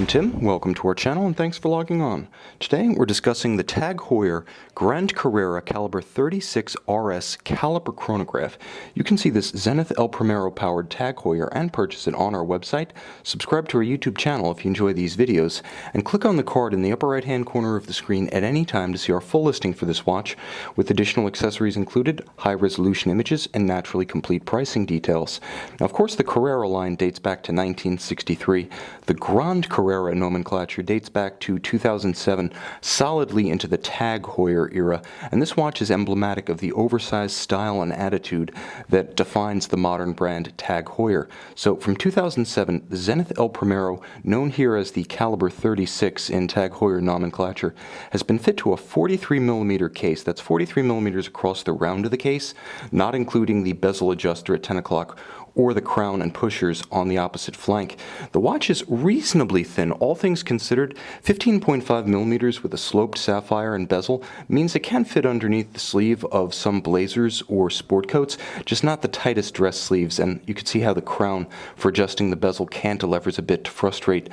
I'm Tim, welcome to our channel and thanks for logging on. Today we're discussing the TAG Heuer Grand Carrera Calibre 36 RS caliper chronograph. You can see this Zenith El Primero powered TAG Heuer and purchase it on our website. Subscribe to our YouTube channel if you enjoy these videos, and click on the card in the upper right hand corner of the screen at any time to see our full listing for this watch, with additional accessories included, high resolution images, and naturally complete pricing details. Now of course the Carrera line dates back to 1963. The Grand Carrera nomenclature dates back to 2007, solidly into the TAG Heuer era, and this watch is emblematic of the oversized style and attitude that defines the modern brand TAG Heuer. So from 2007, the Zenith El Primero, known here as the Calibre 36 in TAG Heuer nomenclature, has been fit to a 43mm case. That's 43mm across the round of the case, not including the bezel adjuster at 10 o'clock or the crown and pushers on the opposite flank. The watch is reasonably thin, all things considered. 15.5mm with a sloped sapphire and bezel means it can fit underneath the sleeve of some blazers or sport coats, just not the tightest dress sleeves, and you can see how the crown for adjusting the bezel cantilevers a bit to frustrate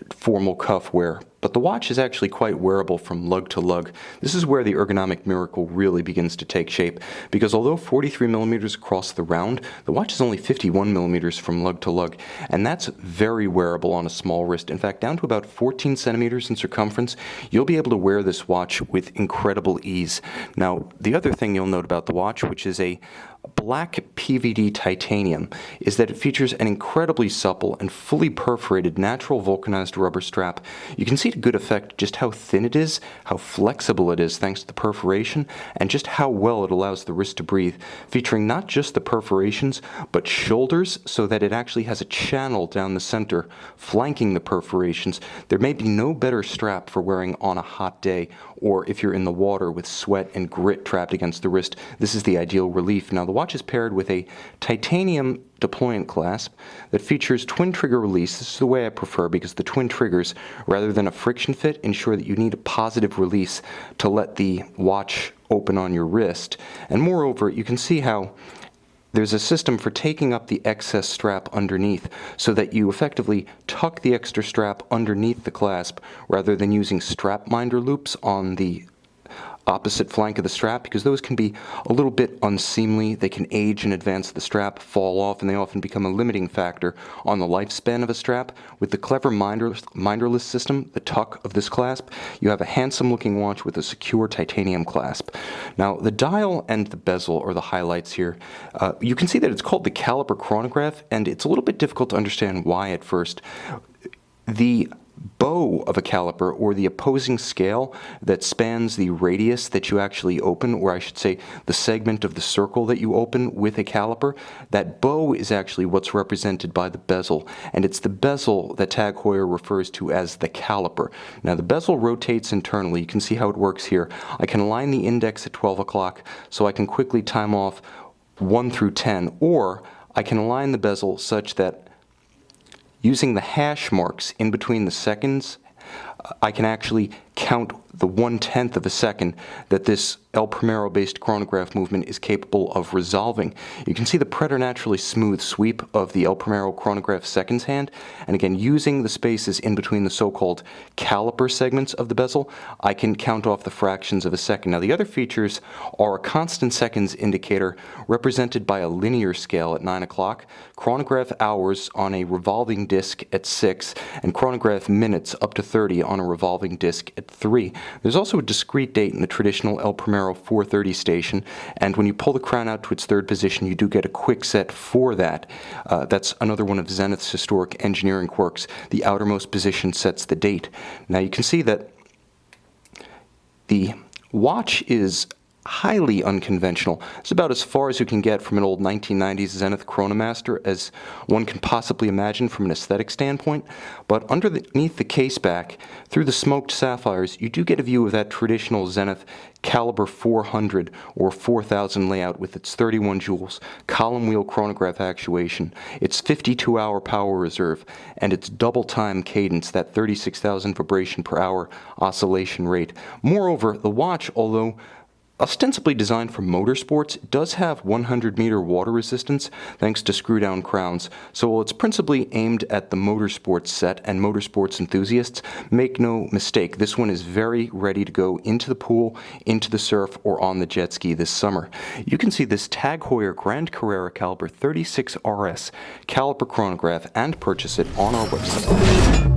formal cuff wear. But the watch is actually quite wearable from lug to lug. This is where the ergonomic miracle really begins to take shape, because although 43mm across the round, the watch is only 51mm from lug to lug, and that's very wearable on a small wrist. In fact, down to about 14 centimeters in circumference, you'll be able to wear this watch with incredible ease. Now, the other thing you'll note about the watch, which is a black PVD titanium, is that it features an incredibly supple and fully perforated natural vulcanized rubber strap. You can see to good effect just how thin it is, how flexible it is thanks to the perforation, and just how well it allows the wrist to breathe, featuring not just the perforations, but shoulders, so that it actually has a channel down the center flanking the perforations. There may be no better strap for wearing on a hot day, or if you're in the water with sweat and grit trapped against the wrist. This is the ideal relief. Now the watch is paired with a titanium deployant clasp that features twin trigger release. This is the way I prefer, because the twin triggers, rather than a friction fit, ensure that you need a positive release to let the watch open on your wrist. And moreover, you can see how there's a system for taking up the excess strap underneath, so that you effectively tuck the extra strap underneath the clasp rather than using strap minder loops on the opposite flank of the strap, because those can be a little bit unseemly. They can age in advance of the strap, fall off, and they often become a limiting factor on the lifespan of a strap. With the clever minderless system, the tuck of this clasp, you have a handsome looking watch with a secure titanium clasp. Now the dial and the bezel are the highlights here. You can see that it's called the caliper chronograph, and it's a little bit difficult to understand why at first. The bow of a caliper, or the opposing scale that spans the radius that you actually open, or I should say the segment of the circle that you open with a caliper, that bow is actually what's represented by the bezel, and it's the bezel that TAG Heuer refers to as the caliper. Now the bezel rotates internally. You can see how it works here. I can align the index at 12 o'clock so I can quickly time off 1 through 10, or I can align the bezel such that using the hash marks in between the seconds, I can actually count the 1/10 of a second that this El Primero based chronograph movement is capable of resolving. You can see the preternaturally smooth sweep of the El Primero chronograph seconds hand, and again, using the spaces in between the so-called caliper segments of the bezel, I can count off the fractions of a second. Now the other features are a constant seconds indicator represented by a linear scale at 9 o'clock, chronograph hours on a revolving disc at 6, and chronograph minutes up to 30 on a revolving disc at 3. There's also a discrete date in the traditional El Primero 430 station, and when you pull the crown out to its third position, you do get a quick set for that. That's another one of Zenith's historic engineering quirks. The outermost position sets the date. Now you can see that the watch is highly unconventional. It's about as far as you can get from an old 1990s Zenith Chronomaster as one can possibly imagine from an aesthetic standpoint, but underneath the case back, through the smoked sapphires, you do get a view of that traditional Zenith Calibre 400 or 4000 layout with its 31 joules, column wheel chronograph actuation, its 52-hour power reserve, and its double time cadence, that 36,000 vibration per hour oscillation rate. Moreover, the watch, although Ostensibly designed for motorsports, it does have 100-meter water resistance thanks to screw-down crowns, so while it's principally aimed at the motorsports set and motorsports enthusiasts, make no mistake, this one is very ready to go into the pool, into the surf, or on the jet ski this summer. You can see this TAG Heuer Grand Carrera Calibre 36 RS caliper chronograph and purchase it on our website.